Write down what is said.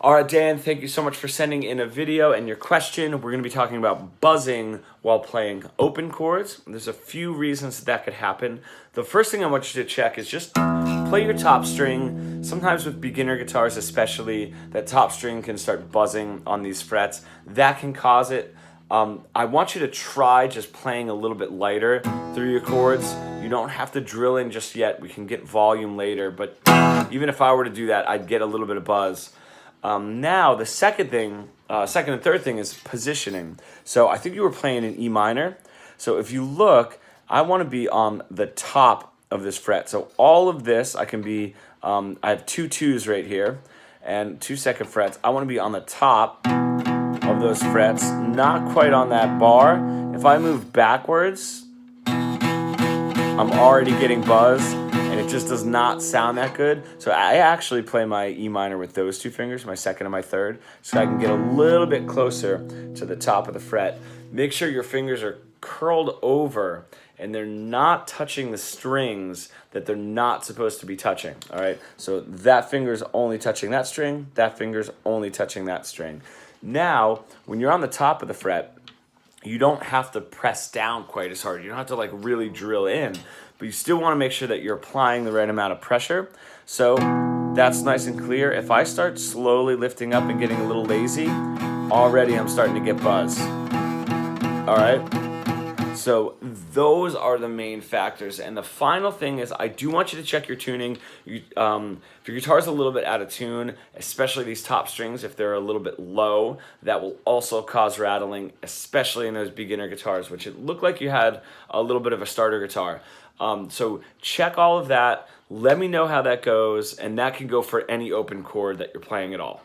All right, Dan, thank you so much for sending in a video and your question. We're going to be talking about buzzing while playing open chords. There's a few reasons that could happen. The first thing I want you to check is just play your top string. Sometimes with beginner guitars especially, that top string can start buzzing on these frets. That can cause it. I want you to try just playing a little bit lighter through your chords. You don't have to drill in just yet. We can get volume later, but even if I were to do that, I'd get a little bit of buzz. Now, the second and third thing is positioning. So I think you were playing in E minor. So if you look, I want to be on the top of this fret. So all of this, I can be, I have two twos right here and 2 second frets. I want to be on the top of those frets, not quite on that bar. If I move backwards, I'm already getting buzz. And it just does not sound that good. So I actually play my E minor with those two fingers, my second and my third, so I can get a little bit closer to the top of the fret. Make sure your fingers are curled over and they're not touching the strings that they're not supposed to be touching, all right? So that finger's only touching that string, that finger's only touching that string. Now, when you're on the top of the fret, you don't have to press down quite as hard. You don't have to like really drill in, but you still want to make sure that you're applying the right amount of pressure. So that's nice and clear. If I start slowly lifting up and getting a little lazy, already I'm starting to get buzz. All right? So those are the main factors. And the final thing is I do want you to check your tuning. If your guitar's a little bit out of tune, especially these top strings, if they're a little bit low, that will also cause rattling, especially in those beginner guitars, which it looked like you had a little bit of a starter guitar. So check all of that. Let me know how that goes, and that can go for any open chord that you're playing at all.